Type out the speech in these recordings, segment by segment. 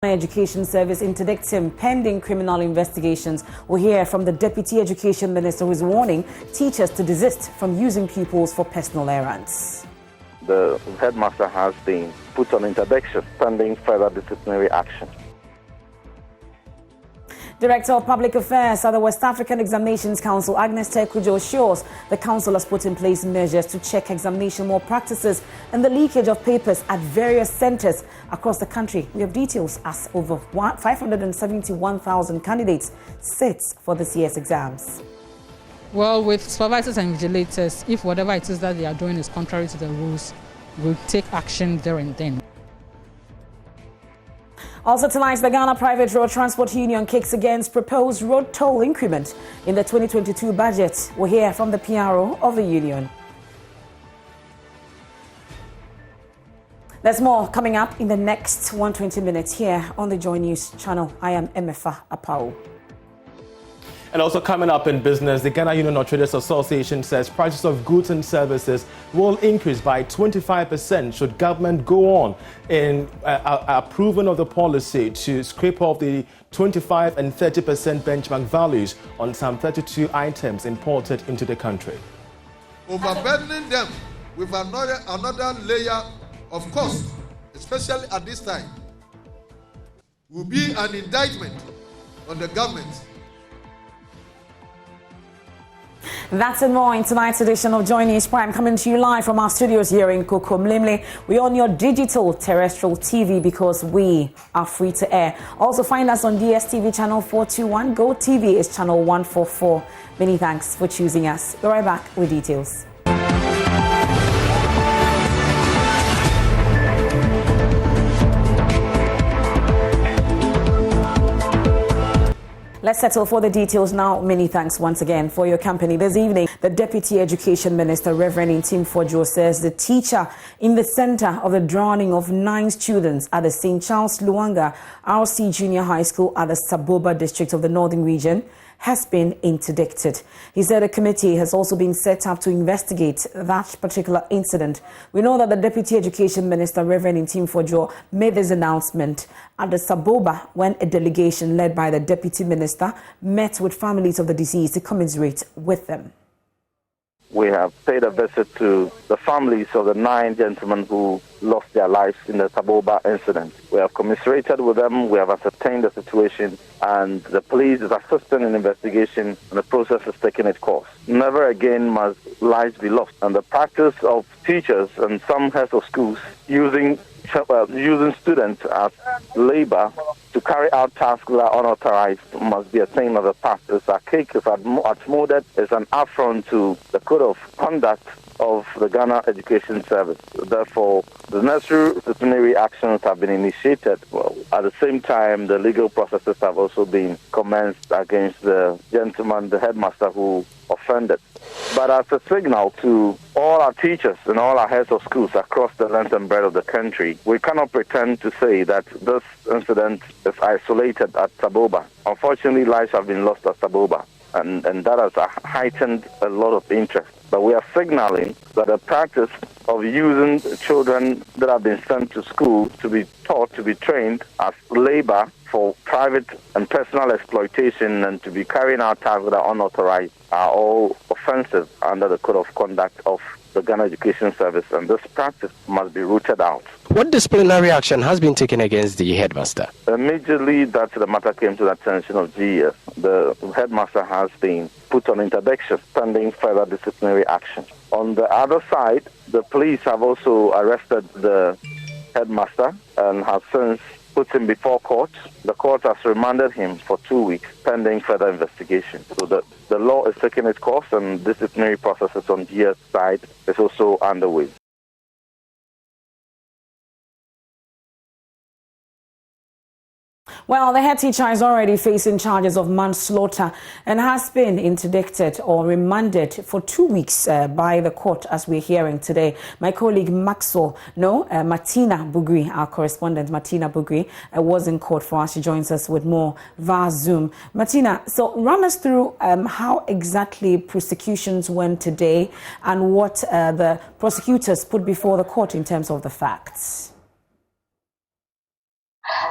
Education Service interdicts him pending criminal investigations. We'll hear from the Deputy Education Minister, who is warning teachers to desist from using pupils for personal errands. The headmaster has been put on interdiction pending further disciplinary action. Director of Public Affairs at the West African Examinations Council, Agnes Tekujo, assures the council has put in place measures to check examination malpractices and the leakage of papers at various centers across the country. We have details as over 571,000 candidates sit for this year's exams. Well, with supervisors and vigilators, if whatever it is that they are doing is contrary to the rules, we'll take action there and then. Also tonight, the Ghana Private Road Transport Union kicks against proposed road toll increment in the 2022 budget. We'll hear from the PRO of the union. There's more coming up in the next 120 minutes here on the Joy News channel. I am Emefa Apao. And also coming up in business, the Ghana Union of Traders Association says prices of goods and services will increase by 25% should government go on in approving of the policy to scrape off the 25 and 30% benchmark values on some 32 items imported into the country. Overburdening them with another layer of cost, especially at this time, will be an indictment on the government. That's and more in tonight's edition of Joy News Prime, coming to you live from our studios here in Kokomlemle. We're on your digital terrestrial TV because we are free to air. Also find us on DSTV channel 421. Go TV is channel 144. Many thanks for choosing us. We're right back with details. Let's settle for the details now. Many thanks once again for your company this evening. The Deputy Education Minister, Reverend Ntim Fordjour, says the teacher in the center of the drowning of 9 students at the St. Charles Luanga RC Junior High School at the Saboba district of the Northern Region has been interdicted. He said a committee has also been set up to investigate that particular incident. We know that the Deputy Education Minister, Reverend Ntim Fordjour, made this announcement at the Saboba when a delegation led by the Deputy Minister met with families of the deceased to commiserate with them. We have paid a visit to the families of the 9 gentlemen who lost their lives in the Saboba incident. We have commiserated with them, we have ascertained the situation, and the police is assisting in investigation, and the process is taking its course. Never again must lives be lost. And the practice of teachers and some heads of schools using students as labor to carry out tasks that are unauthorized must be a thing of the past. It's archaic, it's outmoded, it's an affront to the code of conduct of the Ghana Education Service. Therefore, the necessary disciplinary actions have been initiated. Well, at the same time, the legal processes have also been commenced against the gentleman, the headmaster who offended. But as a signal to all our teachers and all our heads of schools across the length and breadth of the country, we cannot pretend to say that this incident is isolated at Saboba. Unfortunately, lives have been lost at Saboba, and that has heightened a lot of interest. But we are signaling that the practice of using children that have been sent to school to be taught, to be trained as labor for private and personal exploitation and to be carrying out tasks that are unauthorized are all offensive under the code of conduct of the Ghana Education Service, and this practice must be rooted out. What disciplinary action has been taken against the headmaster? Immediately that the matter came to the attention of GES, the headmaster has been put on interdiction pending further disciplinary action. On the other side, the police have also arrested the headmaster and have since put him before court. The court has remanded him for 2 weeks pending further investigation. So the law is taking its course and disciplinary processes on GS side is also underway. Well, the head teacher is already facing charges of manslaughter and has been interdicted or remanded for 2 weeks by the court, as we're hearing today. My colleague Martina Bugri, our correspondent Martina Bugri, was in court for us. She joins us with more via Zoom. Martina, so run us through how exactly prosecutions went today and what the prosecutors put before the court in terms of the facts.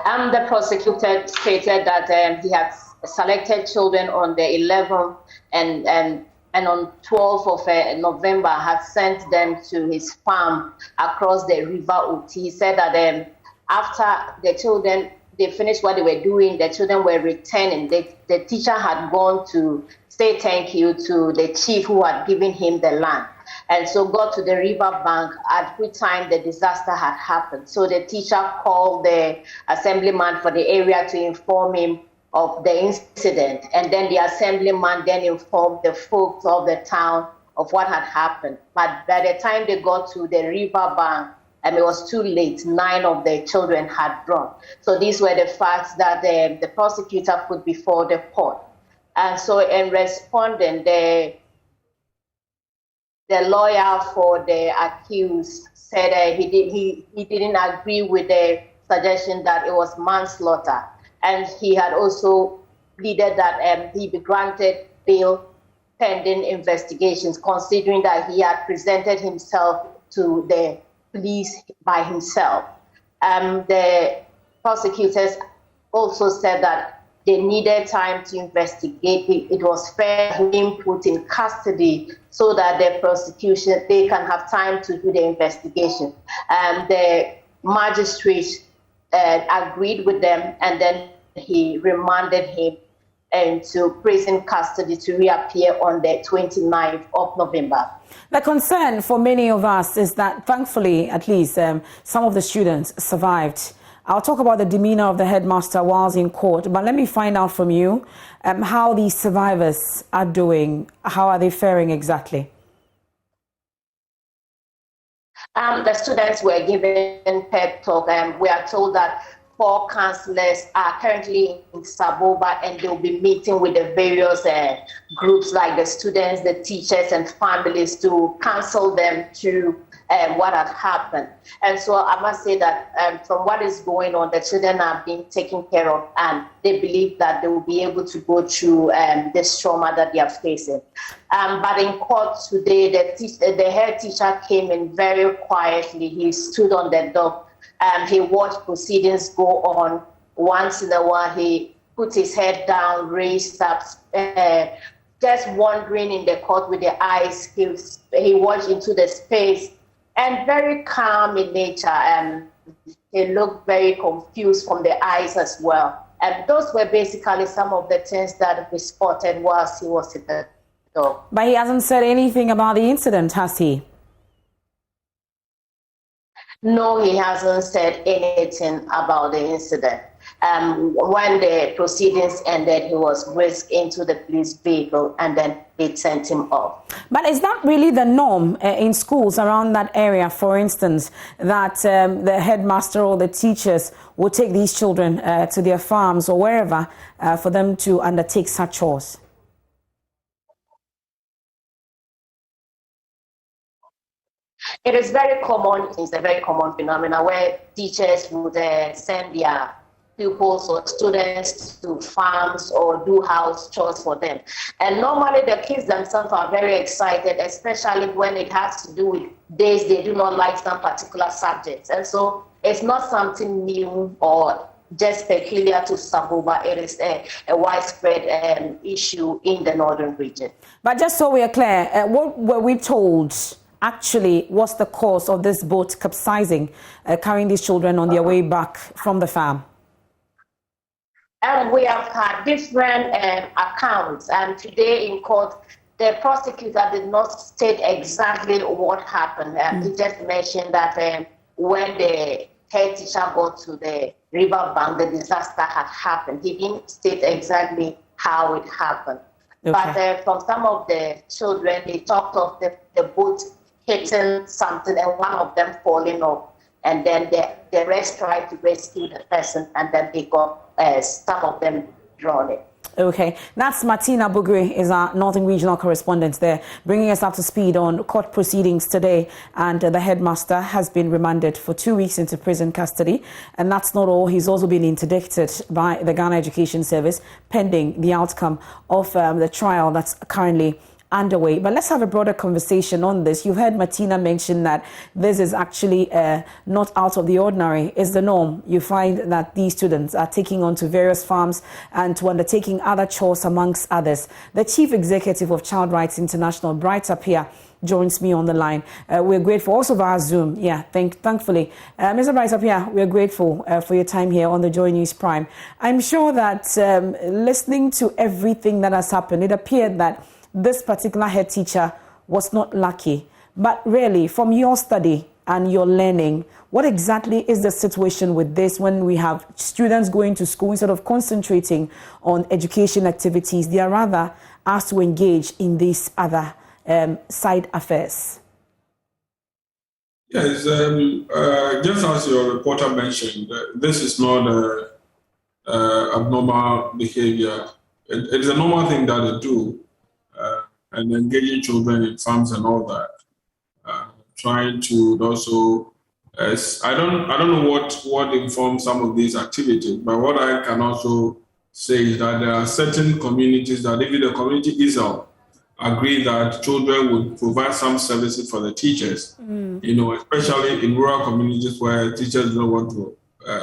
The prosecutor stated that he had selected children on the 11th and on 12th of November had sent them to his farm across the River Uti. He said that after the children, they finished what they were doing, the children were returning. The teacher had gone to say thank you to the chief who had given him the land. And so got to the river bank at which time the disaster had happened. So the teacher called the assemblyman for the area to inform him of the incident. And then the assemblyman then informed the folks of the town of what had happened. But by the time they got to the river bank, it was too late. 9 of the children had drowned. So these were the facts that the prosecutor put before the court. And so in responding, the lawyer for the accused said he didn't agree with the suggestion that it was manslaughter. And he had also pleaded that he be granted bail pending investigations, considering that he had presented himself to the police by himself. The prosecutors also said that they needed time to investigate. It was fair to him put in custody so that the prosecution, they can have time to do the investigation. The magistrate agreed with them, and then he remanded him into prison custody to reappear on the 29th of November. The concern for many of us is that, thankfully, at least some of the students survived. I'll talk about the demeanor of the headmaster whilst in court, but let me find out from you how these survivors are doing. How are they faring exactly? The students were given pep talk, and we are told that 4 counselors are currently in Saboba, and they'll be meeting with the various groups like the students, the teachers, and families to counsel them through what had happened. And so I must say that from what is going on, the children are being taken care of, and they believe that they will be able to go through this trauma that they are facing. But in court today, the head teacher came in very quietly. He stood on the dock. He watched proceedings go on. Once in a while, he put his head down, raised up, just wandering in the court with the eyes. He watched into the space, and very calm in nature. He looked very confused from the eyes as well. And those were basically some of the things that we spotted whilst he was in the dock. But he hasn't said anything about the incident, has he? No, he hasn't said anything about the incident. When the proceedings ended, he was whisked into the police vehicle, and then they sent him off. But is that really the norm in schools around that area, for instance, that the headmaster or the teachers will take these children to their farms or wherever for them to undertake such chores? It is very common. It's a very common phenomenon where teachers would send their pupils or students to farms or do house chores for them. And normally the kids themselves are very excited, especially when it has to do with days they do not like some particular subjects. And so it's not something new or just peculiar to Saboba. It is a widespread issue in the northern region. But just so we are clear, what were we told actually was the cause of this boat capsizing, carrying these children on their way back from the farm? And we have had different accounts. And today in court, the prosecutor did not state exactly what happened. He just mentioned that when the head teacher got to the river bank, the disaster had happened. He didn't state exactly how it happened. Okay. But from some of the children, they talked of the boat hitting something and one of them falling off. And then the rest tried to rescue the person, and then they got some of them drowned. Okay, that's Martina Bugri, is our Northern Regional correspondent there, bringing us up to speed on court proceedings today. And the headmaster has been remanded for 2 weeks into prison custody. And that's not all. He's also been interdicted by the Ghana Education Service pending the outcome of the trial that's currently underway. But let's have a broader conversation on this. You've heard Martina mention that this is actually not out of the ordinary. It's the norm. You find that these students are taking on to various farms and to undertaking other chores amongst others. The Chief Executive of Child Rights International, Bright Appiah, joins me on the line. We're grateful also via Zoom. Yeah, thankfully. Mr. Bright Appiah, we're grateful for your time here on the Joy News Prime. I'm sure that listening to everything that has happened, it appeared that this particular head teacher was not lucky. But really, from your study and your learning, what exactly is the situation with this when we have students going to school instead of concentrating on education activities? They are rather asked to engage in these other side affairs. Yes, just as your reporter mentioned, this is not abnormal behavior. It is a normal thing that they do, and engaging children in farms and all that. Trying to also, I don't know what informs some of these activities, but what I can also say is that there are certain communities that even the community itself agree that children would provide some services for the teachers, especially in rural communities where teachers don't want to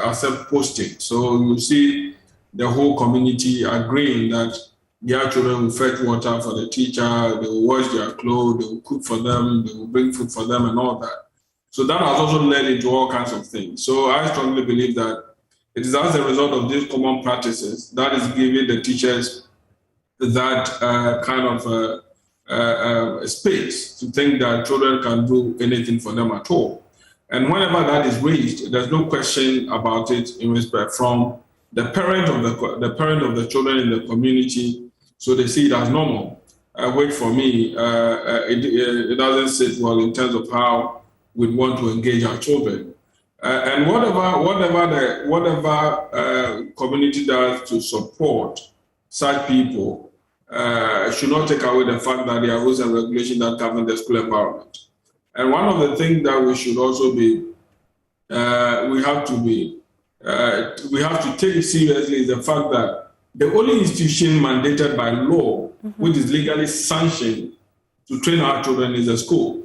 accept posting. So you see the whole community agreeing that their children will fetch water for the teacher, they will wash their clothes, they will cook for them, they will bring food for them and all that. So that has also led into all kinds of things. So I strongly believe that it is as a result of these common practices that is giving the teachers that kind of space to think that children can do anything for them at all. And whenever that is raised, there's no question about it in respect from the parent of the children in the community, so they see it as normal. Which for me, it doesn't sit well in terms of how we'd want to engage our children. And whatever community does to support such people should not take away the fact that there are rules and regulations that govern the school environment. And one of the things that we should also be, we have to take seriously is the fact that the only institution mandated by law, which is legally sanctioned to train our children, is the school.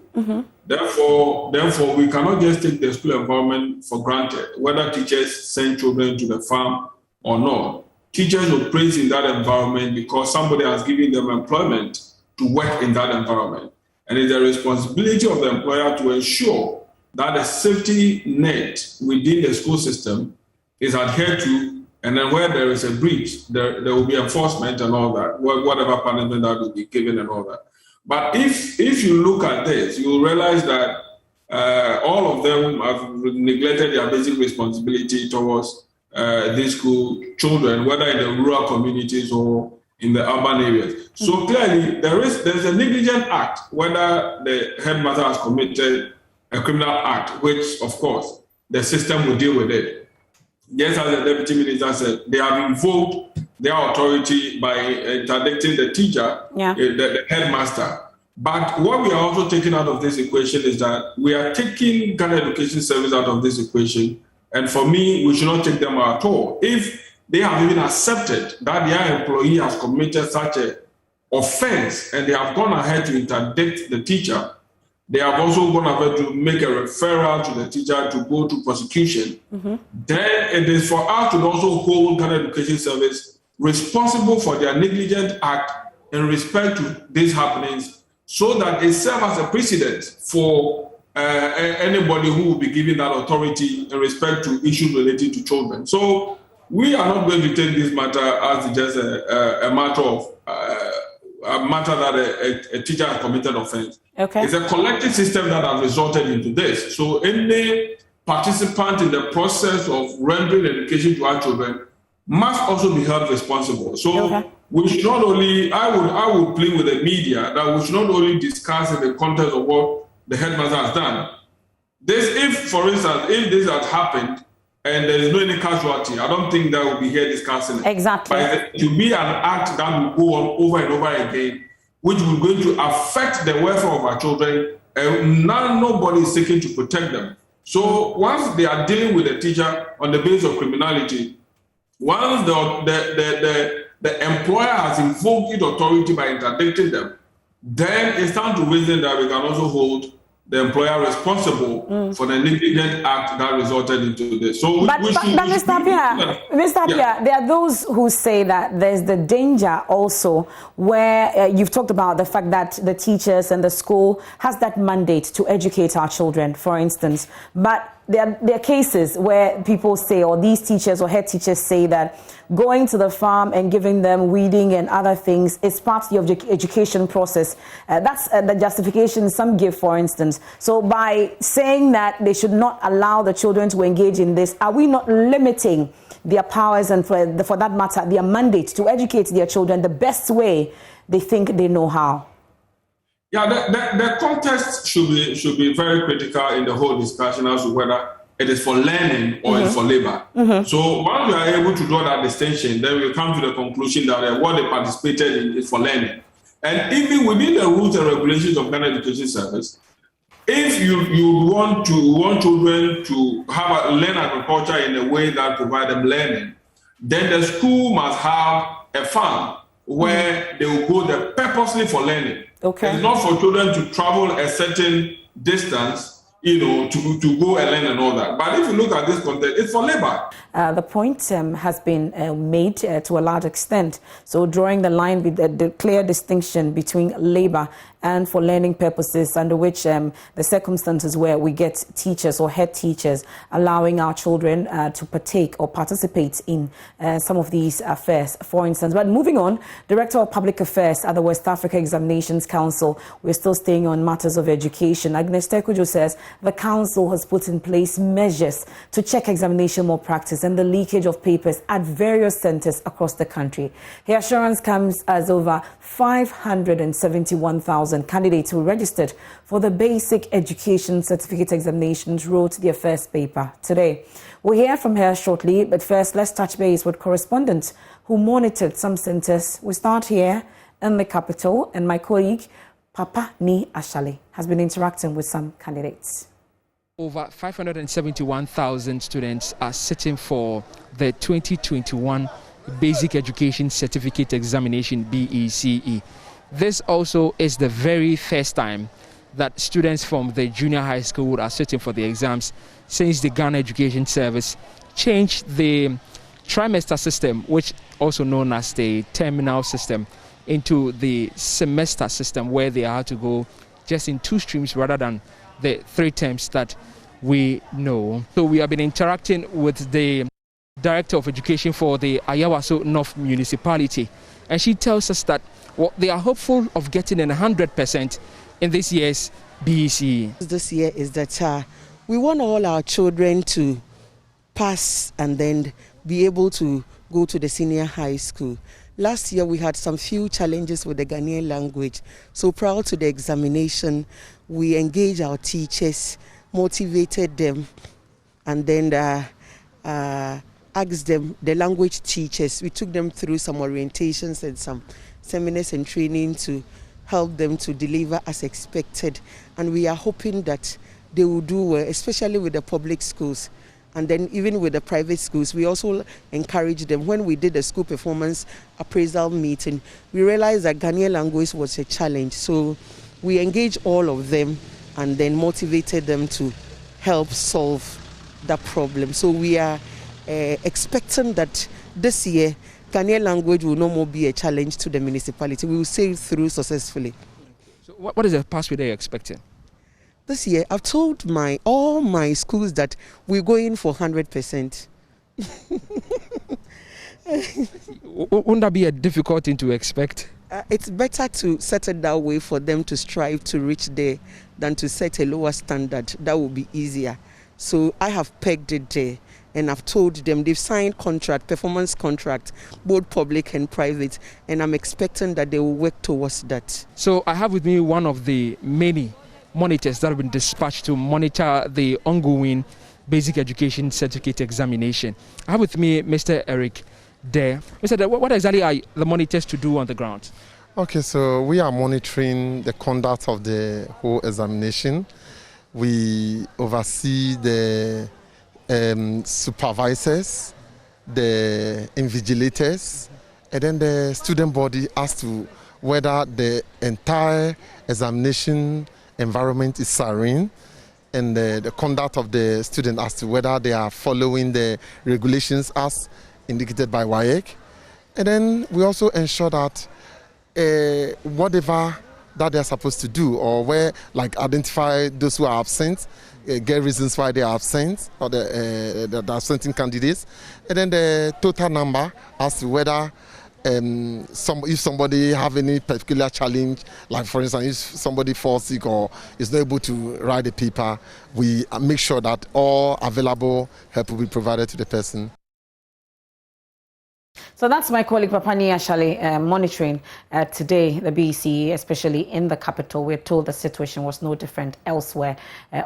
Therefore, we cannot just take the school environment for granted, whether teachers send children to the farm or not. Teachers operate in that environment because somebody has given them employment to work in that environment. And it's the responsibility of the employer to ensure that the safety net within the school system is adhered to, and then where there is a breach, there will be enforcement and all that, whatever punishment that will be given and all that. But if you look at this, you will realize that all of them have neglected their basic responsibility towards these school children, whether in the rural communities or in the urban areas. So clearly, there's a negligent act, whether the headmaster has committed a criminal act, which, of course, the system will deal with it. Just as the Deputy Minister said, they have invoked their authority by interdicting the teacher, the headmaster. But what we are also taking out of this equation is that we are taking Ghana Education Service out of this equation. And for me, we should not take them out at all. If they have even accepted that their employee has committed such an offense and they have gone ahead to interdict the teacher, they have also gone ahead to make a referral to the teacher to go to prosecution, then it is for us to also hold Ghana Education Service responsible for their negligent act in respect to these happenings, so that it serves as a precedent for anybody who will be given that authority in respect to issues related to children. So we are not going to take this matter as just a matter of a matter that a teacher has committed offense. Okay. It's a collective system that has resulted into this. So any participant in the process of rendering education to our children must also be held responsible. So we should not only, I would plead with the media that we should not only discuss in the context of what the headmaster has done. If, for instance, if this had happened and there is no any casualty, I don't think that we'll be here discussing it. Exactly. But it will be an act that will go on over and over again, which will going to affect the welfare of our children, and now nobody is seeking to protect them. So once they are dealing with a teacher on the basis of criminality, once the employer has invoked its authority by interdicting them, then it's time to reason that we can also hold the employer responsible for the negligent act that resulted into this. So, Mr. Appiah, there are those who say that there's the danger also where you've talked about the fact that the teachers and the school has that mandate to educate our children, for instance. But there are cases where people say, or these teachers or head teachers say, that going to the farm and giving them weeding and other things is part of the education process. That's the justification some give, for instance. So by saying that they should not allow the children to engage in this, are we not limiting their powers and, for that matter, their mandate to educate their children the best way they think they know how? Yeah, the context should be very critical in the whole discussion as to whether it is for learning or it's for labor. So once we are able to draw that distinction, then we come to the conclusion that what they participated in is for learning. And even within the rules and regulations of Ghana Education Service, if you want children to learn agriculture in a way that provides them learning, then the school must have a farm where they will go there purposely for learning. Okay. It's not for children to travel a certain distance, to go and learn and all that. But if you look at this context, it's for labor. The point has been made to a large extent. So drawing the line with the clear distinction between labor and for learning purposes, under which the circumstances where we get teachers or head teachers allowing our children to partake or participate in some of these affairs, for instance. But moving on, Director of Public Affairs at the West Africa Examinations Council, we're still staying on matters of education. Agnes Tekujo says the council has put in place measures to check examination malpractice and the leakage of papers at various centers across the country. Her assurance comes as over 571,000 candidates who registered for the basic education certificate examinations wrote their first paper today. We'll hear from her shortly, but first let's touch base with correspondents who monitored some centers. We start here in the capital, and my colleague Papa Ni Ashale has been interacting with some candidates. Over 571,000 students are sitting for the 2021 Basic Education Certificate Examination, BECE. This also is the very first time that students from the junior high school are sitting for the exams since the Ghana Education Service changed the trimester system, which also known as the terminal system, into the semester system, where they are to go just in 2 streams rather than the 3 terms that we know. So we have been interacting with the Director of Education for the Ayawaso North Municipality, and she tells us that they are hopeful of getting 100% in this year's BECE. This year is that we want all our children to pass and then be able to go to the senior high school. Last year we had some few challenges with the Ghanaian language, so prior to the examination we engaged our teachers, motivated them, and then asked them, the language teachers, we took them through some orientations and some seminars and training to help them to deliver as expected, and we are hoping that they will do well, especially with the public schools. And then even with the private schools, we also encourage them. When we did the school performance appraisal meeting, we realized that Ghanaian language was a challenge. So we engaged all of them and then motivated them to help solve that problem. So we are expecting that this year, Ghanaian language will no more be a challenge to the municipality. We will sail through successfully. So what is the pathway they're expecting? This year, I've told all my schools that we're going for 100%. Wouldn't that be a difficult thing to expect? It's better to set it that way for them to strive to reach there than to set a lower standard. That will be easier. So I have pegged it there, and I've told them they've signed performance contract, both public and private, and I'm expecting that they will work towards that. So I have with me one of the many monitors that have been dispatched to monitor the ongoing Basic Education Certificate Examination. I have with me Mr. Eric Dare. Mr. Dare, what exactly are the monitors to do on the ground? Okay, so we are monitoring the conduct of the whole examination. We oversee the supervisors, the invigilators, and then the student body has to whether the entire examination environment is serene, and the conduct of the student as to whether they are following the regulations as indicated by WAEC. And then we also ensure that whatever that they're supposed to do, or where, like, identify those who are absent, get reasons why they are absent, or the absenting candidates, and then the total number as to whether if somebody have any particular challenge, like for instance, if somebody falls sick or is not able to write a paper, we make sure that all available help will be provided to the person. So that's my colleague Papani Ashale monitoring today the BECE, especially in the capital. We're told the situation was no different elsewhere.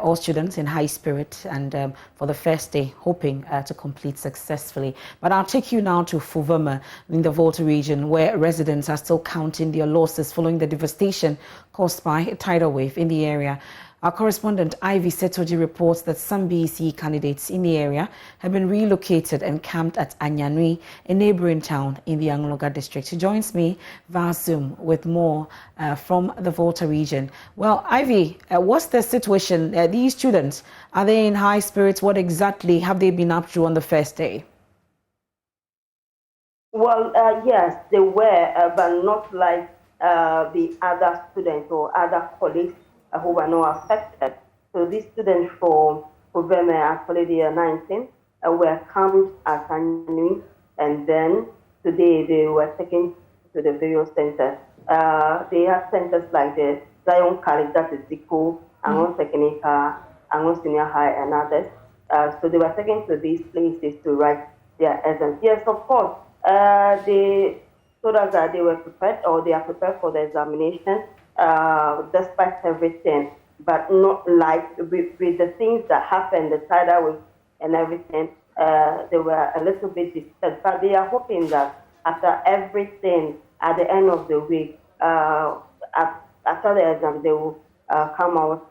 All students in high spirit and for the first day hoping to complete successfully. But I'll take you now to Fuvema in the Volta region, where residents are still counting their losses following the devastation caused by a tidal wave in the area. Our correspondent Ivy Setoji reports that some BECE candidates in the area have been relocated and camped at Anyanui, a neighboring town in the Angloga district. She joins me via Zoom with more from the Volta region. Well, Ivy, what's the situation? These students, are they in high spirits? What exactly have they been up to on the first day? Well, yes, they were, but not like the other students or other colleagues who were not affected. So these students from Fuvema, actually they are 19, were camped at Anyanui, and then today they were taken to the various centers. They have centers like the Zion College, that is Ziko, Angon Technica, Angon Senior High, and others. So they were taken to these places to write their exams. Yes, of course, they told us that they were prepared, or they are prepared for the examination, despite everything, but not like with the things that happened, the tidal wave and everything. They were a little bit disturbed, but they are hoping that after everything, at the end of the week, after the exam, they will come out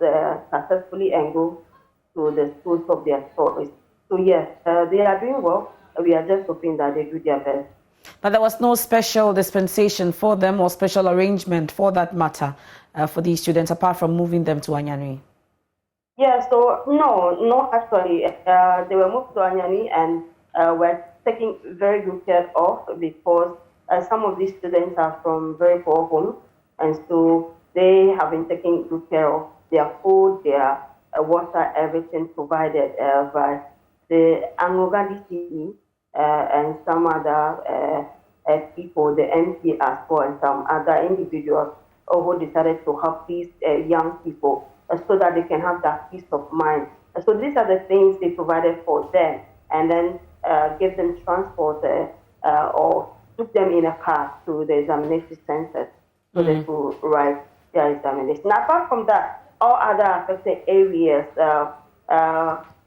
successfully and go to the schools of their choice. So yes, they are doing well. We are just hoping that they do their best. But there was no special dispensation for them or special arrangement for that matter for these students, apart from moving them to Anyanui? Yeah, so no, actually. They were moved to Anyanui and were taken very good care of, because some of these students are from very poor homes, and so they have been taking good care of their food, their water, everything provided by the Angloga DCE. And some other people, the MP as well, and some other individuals who decided to help these young people so that they can have that peace of mind. So these are the things they provided for them, and then give them transport or took them in a car to the examination centers so they could write their examination. Now, apart from that, all other affected areas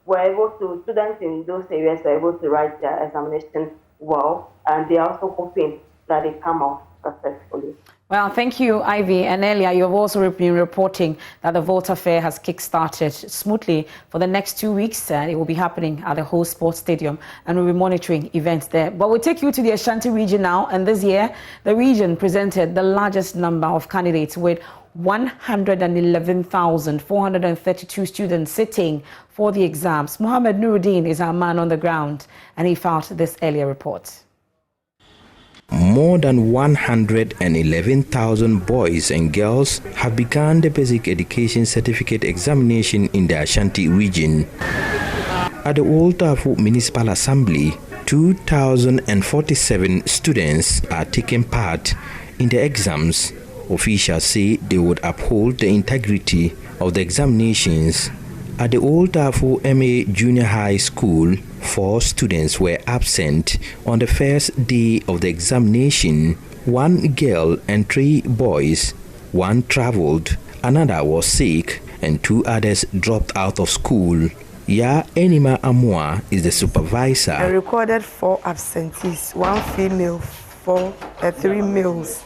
were able to, students in those areas were able to write their examination well, and they are also hoping that they come out successfully. Well, thank you, Ivy. And earlier, you have also been reporting that the Volta Fair has kick-started smoothly for the next 2 weeks. It will be happening at the whole sports stadium, and we'll be monitoring events there. But we'll take you to the Ashanti region now. And this year, the region presented the largest number of candidates, with 111,432 students sitting for the exams. Mohammed Nuruddin is our man on the ground, and he filed this earlier report. More than 111,000 boys and girls have begun the basic education certificate examination in the Ashanti region. At the Old Tafo Municipal Assembly, 2,047 students are taking part in the exams. Officials say they would uphold the integrity of the examinations. At the Old Tafo MA Junior High School, 4 students were absent on the first day of the examination. 1 girl and 3 boys. 1 traveled, another was sick, and 2 others dropped out of school. Ya Enima Amwa is the supervisor. I recorded 4 absentees, 1 female, 3 males.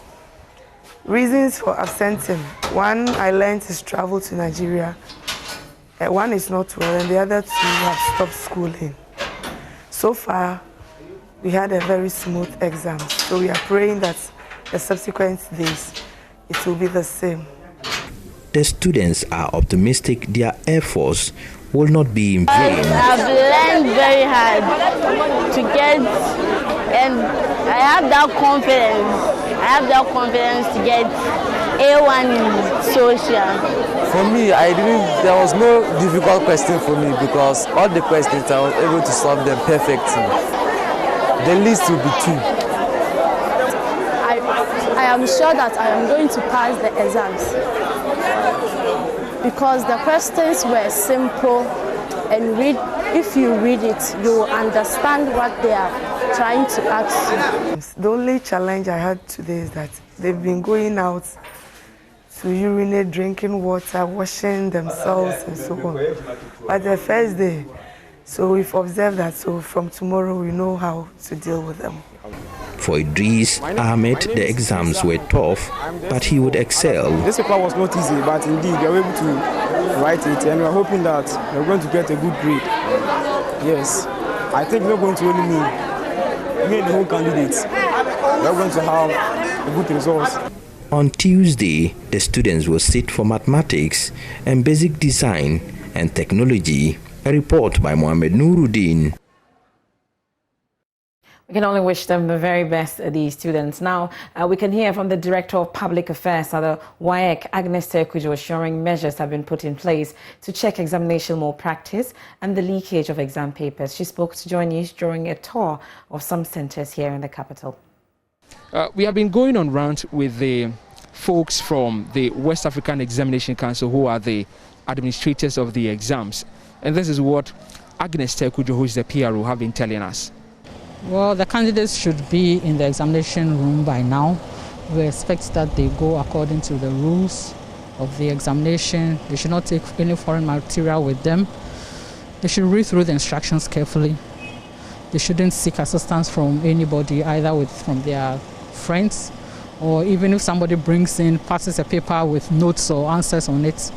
Reasons for absenting: 1, I learned to travel to Nigeria. 1 is not well, and the other 2 have stopped schooling. So far, we had a very smooth exam. So we are praying that the subsequent days it will be the same. The students are optimistic their efforts will not be in vain. I've learned very hard to get, and I have that confidence to get A1 in social. For me, there was no difficult question for me because all the questions I was able to solve them perfectly. The least will be 2. I am sure that I am going to pass the exams because the questions were simple, and if you read it, you will understand what they are trying to ask you. The only challenge I had today is that they've been going out to urinate, drinking water, washing themselves and so on. But the first day, so we've observed that, so from tomorrow we know how to deal with them. For Idris Ahmed, the exams were tough, but he would excel. This paper was not easy, but indeed we were able to write it, and we are hoping that we're going to get a good grade. Yes, I think we're going to only me and the whole candidates. We're going to have a good results. On Tuesday, the students will sit for mathematics and basic design and technology. A report by Mohammed Nuruddin. We can only wish them the very best, these students. Now, we can hear from the Director of Public Affairs at the WAEC, Agnes Terkujo, assuring measures have been put in place to check examination malpractice and the leakage of exam papers. She spoke to Joy News during a tour of some centres here in the capital. We have been going on round with the folks from the West African Examination Council, who are the administrators of the exams. And this is what Agnes Terkujo, who is the PRO, have been telling us. Well, the candidates should be in the examination room by now. We expect that they go according to the rules of the examination. They should not take any foreign material with them. They should read through the instructions carefully. They shouldn't seek assistance from anybody, either from their friends, or even if somebody passes a paper with notes or answers on it,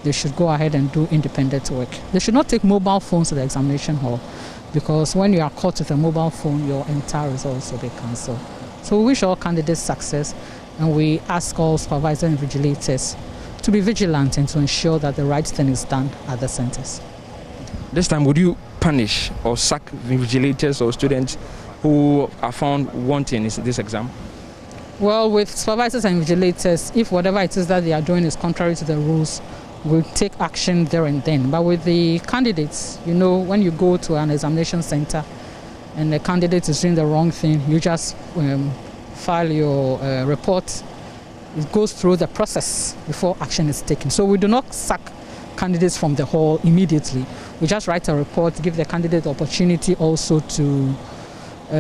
they should go ahead and do independent work. They should not take mobile phones to the examination hall, because when you are caught with a mobile phone, your entire results will be cancelled. So we wish all candidates success, and we ask all supervisors and vigilators to be vigilant and to ensure that the right thing is done at the centres. This time, would you punish or sack vigilators or students who are found wanting in this exam? Well, with supervisors and vigilators, if whatever it is that they are doing is contrary to the rules, we'll take action there and then. But with the candidates, when you go to an examination center and the candidate is doing the wrong thing, you just file your report. It goes through the process before action is taken. So we do not sack candidates from the hall immediately. We just write a report, give the candidate the opportunity also to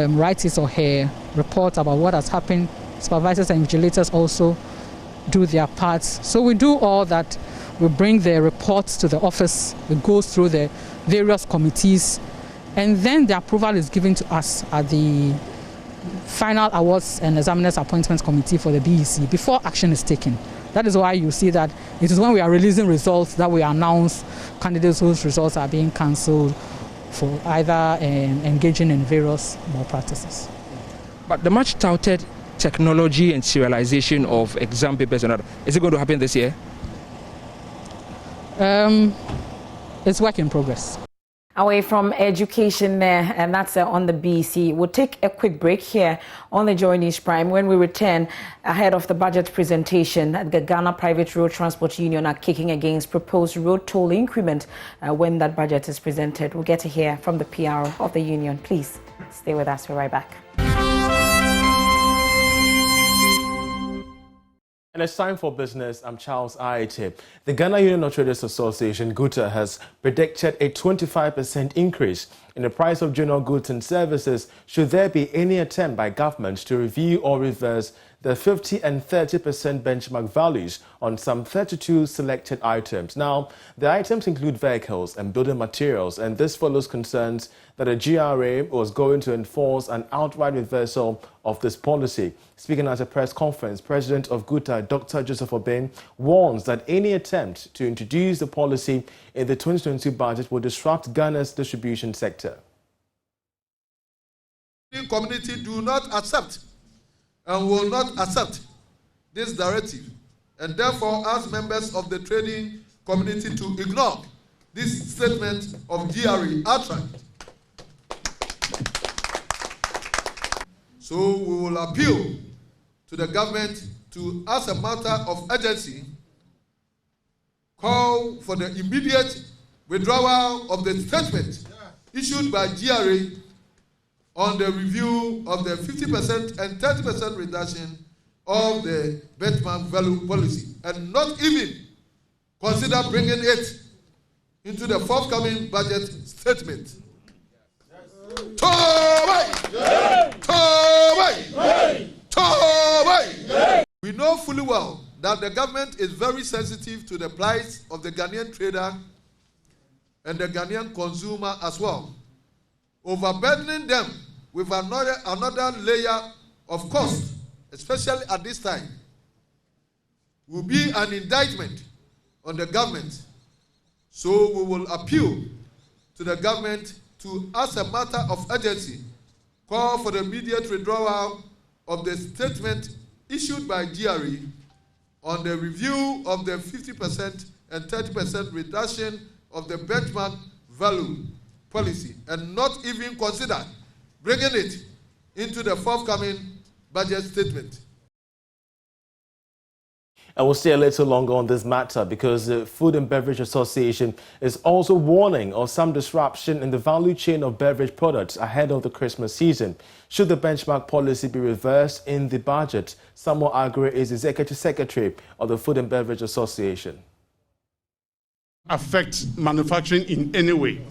write his or her report about what has happened. Supervisors and vigilators also do their parts. So we do all that. We bring the reports to the office. It goes through the various committees, and then the approval is given to us at the final awards and examiners appointments committee for the BEC before action is taken. That is why you see that it is when we are releasing results that we announce candidates whose results are being cancelled for either engaging in various malpractices. But the much touted technology and serialization of exam papers and other, is it going to happen this year? It's work in progress. Away from education there, and that's on the BEC. We'll take a quick break here on the Joy News Prime. When we return, ahead of the budget presentation, the Ghana Private Road Transport Union are kicking against proposed road toll increment when that budget is presented. We'll get to hear from the PR of the union. Please stay with us. We're right back. And it's time for business. I'm Charles Aite. The Ghana Union of Traders Association, GUTA, has predicted a 25% increase in the price of general goods and services should there be any attempt by government to review or reverse the 50 and 30% benchmark values on some 32 selected items. Now, the items include vehicles and building materials, and this follows concerns that the GRA was going to enforce an outright reversal of this policy. Speaking at a press conference, President of GUTA, Dr. Joseph Obeng, warns that any attempt to introduce the policy in the 2022 budget will disrupt Ghana's distribution sector. The community do not accept and will not accept this directive and therefore ask members of the trading community to ignore this statement of GRA outright. So we will appeal to the government to, as a matter of urgency, call for the immediate withdrawal of the statement issued by GRA on the review of the 50% and 30% reduction of the benchmark value policy, and not even consider bringing it into the forthcoming budget statement. We know fully well that the government is very sensitive to the plight of the Ghanaian trader and the Ghanaian consumer as well. Overburdening them with another layer of cost, especially at this time, will be an indictment on the government. So we will appeal to the government to, as a matter of urgency, call for the immediate withdrawal of the statement issued by GRA on the review of the 50% and 30% reduction of the benchmark value policy, and not even consider bringing it into the forthcoming budget statement. And we'll stay a little longer on this matter because the Food and Beverage Association is also warning of some disruption in the value chain of beverage products ahead of the Christmas season. Should the benchmark policy be reversed in the budget? Samuel Agre is Executive Secretary of the Food and Beverage Association. Affect manufacturing in any way.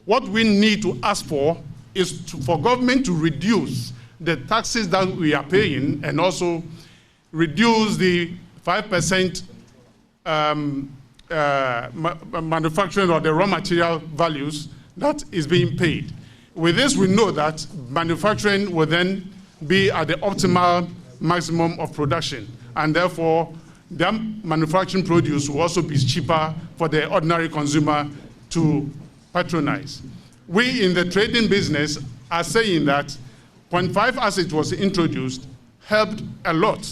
What we need to ask for is for government to reduce the taxes that we are paying and also reduce the 5% manufacturing or the raw material values that is being paid. With this, we know that manufacturing will then be at the optimal maximum of production, and therefore, the manufacturing produce will also be cheaper for the ordinary consumer to patronize. We in the trading business are saying that 0.5 as it was introduced helped a lot.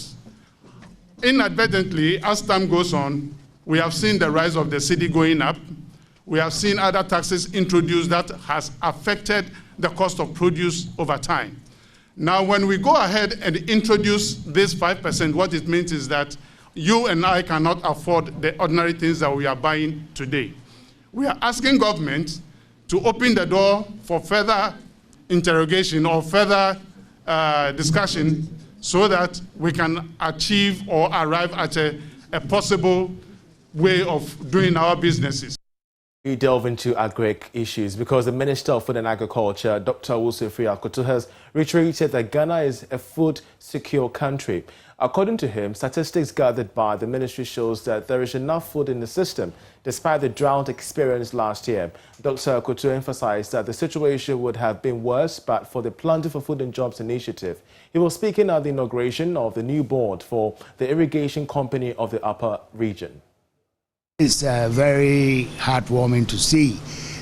Inadvertently, as time goes on, we have seen the rise of the cedi going up. We have seen other taxes introduced that has affected the cost of produce over time. Now, when we go ahead and introduce this 5%, what it means is that you and I cannot afford the ordinary things that we are buying today. We are asking government to open the door for further interrogation or further discussion so that we can achieve or arrive at a possible way of doing our businesses. We delve into agri issues because the Minister of Food and Agriculture, Dr. Owusu Afriel-Akoto, has reiterated that Ghana is a food-secure country. According to him, statistics gathered by the ministry shows that there is enough food in the system despite the drought experienced last year. Dr. Akoto emphasized that the situation would have been worse but for the Planting for Food and Jobs initiative. He was speaking at the inauguration of the new board for the irrigation company of the Upper Region. It's very heartwarming to see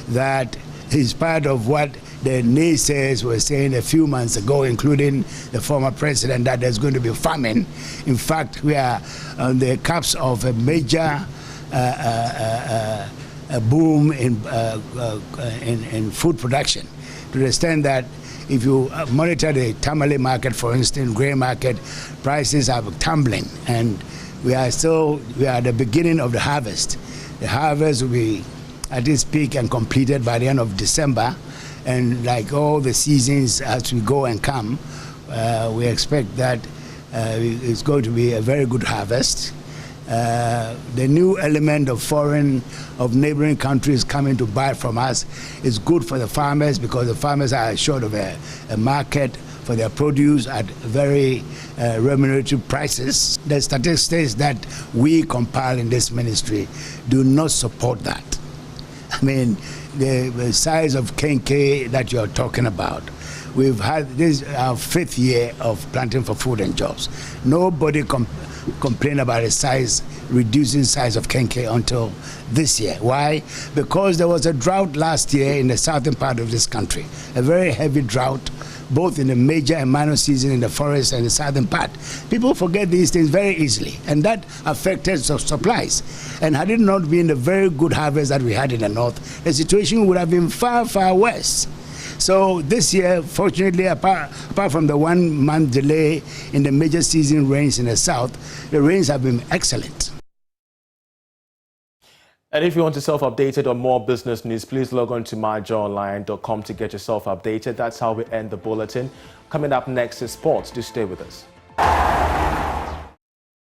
that in spite of what the naysayers were saying a few months ago, including the former president, that there's going to be famine. In fact, we are on the cusp of a major boom in food production, to the extent that if you monitor the tamale market, for instance, grain market, prices are tumbling, and we are at the beginning of the harvest. The harvest will be at its peak and completed by the end of December. And like all the seasons as we go and come, we expect that it's going to be a very good harvest. The new element of neighboring countries coming to buy from us is good for the farmers because the farmers are assured of a market for their produce at very remunerative prices. The statistics that we compile in this ministry do not support that. I mean, the size of Kenkey that you're talking about, we've had this our 5th year of Planting for Food and Jobs. Nobody complained about the reducing size of Kenkey until this year. Why? Because there was a drought last year in the southern part of this country, a very heavy drought both in the major and minor season in the forest and the southern part. People forget these things very easily, and that affected supplies. And had it not been the very good harvest that we had in the north, the situation would have been far, far worse. So this year, fortunately, apart from the 1 month delay in the major season rains in the south, the rains have been excellent. And if you want to self-updated on more business news, please log on to myjoyonline.com to get yourself updated. That's how we end the bulletin. Coming up next is sports. Do stay with us.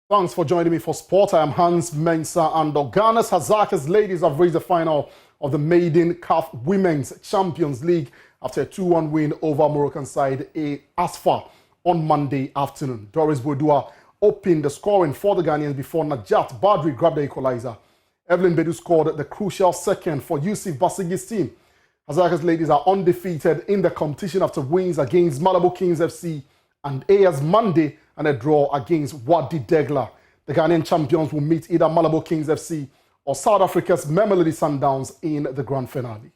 Thanks for joining me for sport. I am Hans Mensah, and Ghana's Hazakas ladies have reached the final of the Maiden CAF Women's Champions League after a 2-1 win over Moroccan side ASFA on Monday afternoon. Doris Bodua opened the scoring for the Ghanaians before Najat Badri grabbed the equalizer. Evelyn Bedu scored the crucial second for Yusuf Basigi's team. Hazakas ladies are undefeated in the competition after wins against Malabo Kings FC and AS Monday and a draw against Wadi Degla. The Ghanaian champions will meet either Malabo Kings FC or South Africa's Mamelodi Sundowns in the grand finale.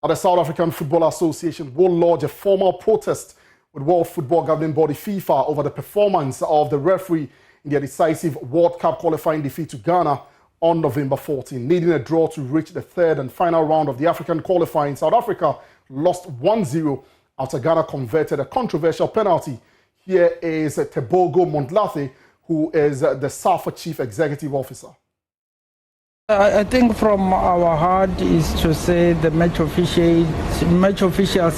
The South African Football Association will lodge a formal protest with World Football Governing Body FIFA over the performance of the referee in their decisive World Cup qualifying defeat to Ghana on November 14. Needing a draw to reach the third and final round of the African qualifying, South Africa lost 1-0 after Ghana converted a controversial penalty. Here is Tebogo Mondlane, who is the SAFA Chief Executive Officer. I think from our heart is to say the match officials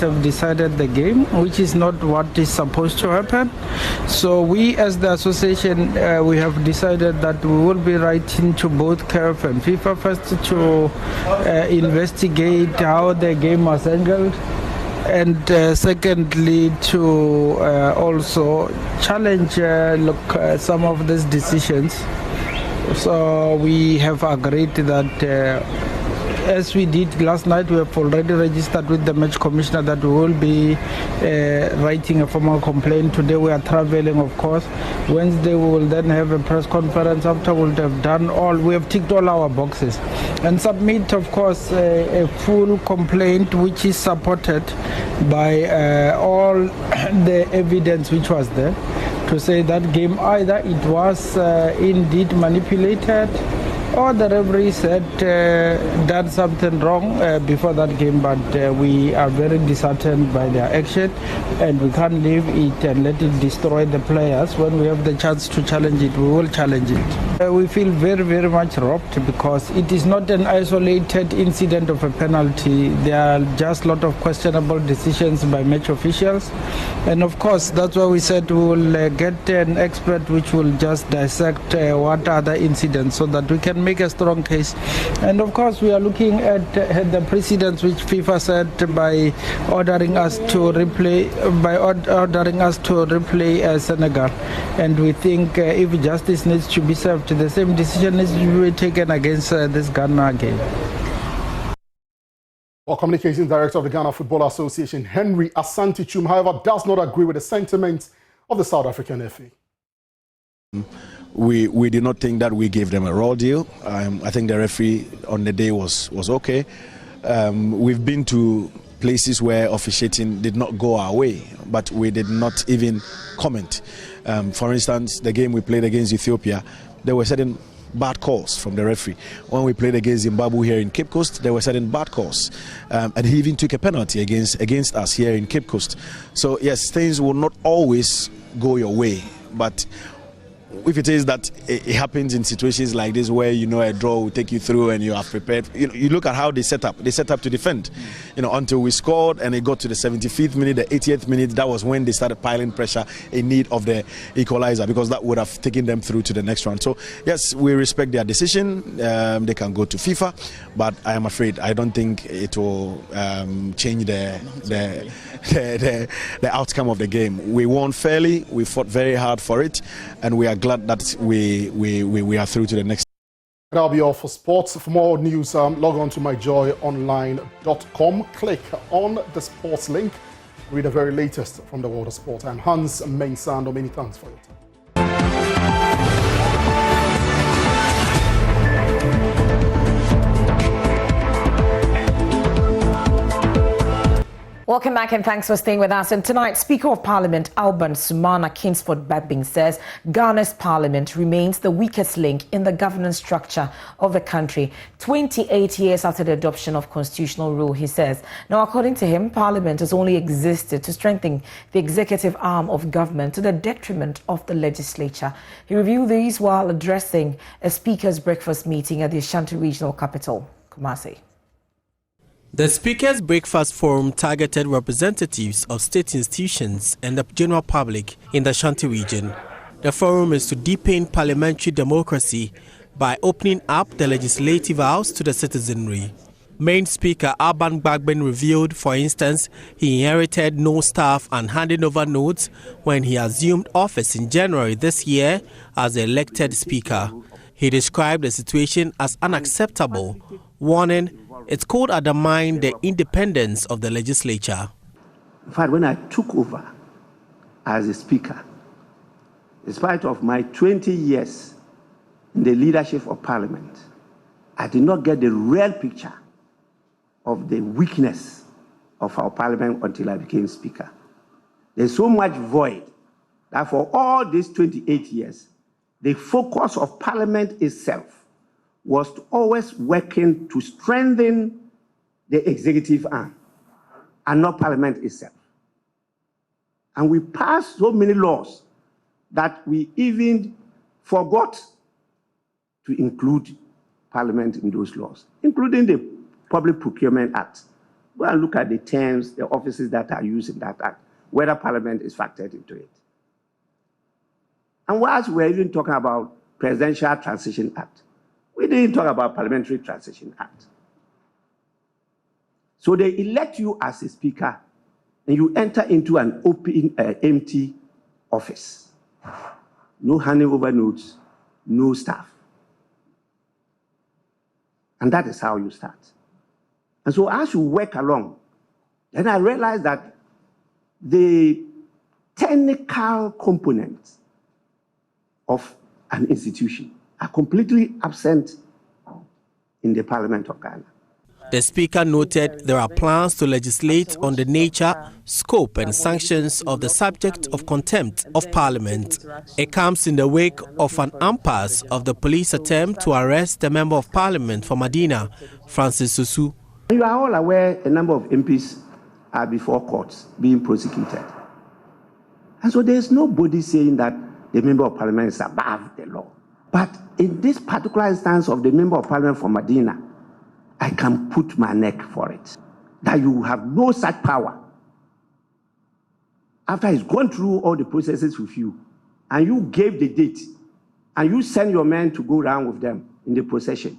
have decided the game, which is not what is supposed to happen. So we as the association, we have decided that we will be writing to both CAF and FIFA first to investigate how the game was handled, and secondly to also challenge some of these decisions. So we have agreed that as we did last night, we have already registered with the match commissioner that we will be writing a formal complaint. Today we are traveling, of course. Wednesday we will then have a press conference. After we'll have done all, we have ticked all our boxes and submit, of course, a full complaint which is supported by all the evidence which was there, to say that game either it was indeed manipulated or the referee said done something wrong before that game, but we are very disheartened by their action and we can't leave it and let it destroy the players. When we have the chance to challenge it, we will challenge it. We feel very, very much robbed because it is not an isolated incident of a penalty. There are just a lot of questionable decisions by match officials, and of course that's why we said we will get an expert which will just dissect what are the incidents so that we can make a strong case. And of course we are looking at the precedents which FIFA set by ordering us to replay Senegal, and we think if justice needs to be served, the same decision needs to be taken against this Ghana game. Our Communications Director of the Ghana Football Association, Henry Asante Chum, however, does not agree with the sentiments of the South African FA. We did not think that we gave them a raw deal. I think the referee on the day was okay. We've been to places where officiating did not go our way, but we did not even comment. For instance, the game we played against Ethiopia, there were certain bad calls from the referee. When we played against Zimbabwe here in Cape Coast, there were certain bad calls. And he even took a penalty against us here in Cape Coast. So yes, things will not always go your way, but if it is that it happens in situations like this where a draw will take you through and you are prepared, you look at how they set up to defend, until we scored and it got to the 75th minute, the 80th minute. That was when they started piling pressure in need of the equalizer, because that would have taken them through to the next round. So yes, we respect their decision. They can go to FIFA, but I am afraid I don't think it will change the outcome of the game. We won fairly, we fought very hard for it, and we are glad that we are through to the next. That'll be all for sports. For more news, log on to myjoyonline.com. Click on the sports link. Read the very latest from the world of sport. I'm Hans Mensah. Many thanks for your time. Welcome back and thanks for staying with us. And tonight, Speaker of Parliament Alban Sumana Kingsford Bagbing says Ghana's parliament remains the weakest link in the governance structure of the country 28 years after the adoption of constitutional rule, he says. Now, according to him, parliament has only existed to strengthen the executive arm of government to the detriment of the legislature. He reviewed these while addressing a speaker's breakfast meeting at the Ashanti Regional Capital, Kumasi. The Speaker's Breakfast Forum targeted representatives of state institutions and the general public in the Ashanti region. The forum is to deepen parliamentary democracy by opening up the legislative house to the citizenry. Main Speaker Alban Bagbing revealed, for instance, he inherited no staff and handed over notes when he assumed office in January this year as the elected Speaker. He described the situation as unacceptable, warning it could undermine the independence of the legislature. In fact, when I took over as a Speaker, in spite of my 20 years in the leadership of Parliament, I did not get the real picture of the weakness of our Parliament until I became Speaker. There's so much void that for all these 28 years, the focus of Parliament itself was always working to strengthen the executive arm and not Parliament itself. And we passed so many laws that we even forgot to include Parliament in those laws, including the Public Procurement Act. Go and look at the terms, the offices that are used in that act, whether Parliament is factored into it. And whilst we're even talking about Presidential Transition Act, we didn't talk about Parliamentary Transition Act. So they elect you as a Speaker and you enter into an open, empty office. No handing over notes, no staff. And that is how you start. And so as you work along, then I realized that the technical components of an institution are completely absent in the Parliament of Ghana. The Speaker noted there are plans to legislate on the nature, scope and sanctions of the subject of contempt of Parliament. It comes in the wake of an impasse of the police attempt to arrest the Member of Parliament for Medina, Francis Susu. You are all aware a number of MPs are before courts being prosecuted. And so there is nobody saying that the Member of Parliament is above the law. But in this particular instance of the Member of Parliament for Medina, I can put my neck for it. That you have no such power. After he's gone through all the processes with you, and you gave the date, and you send your men to go around with them in the procession,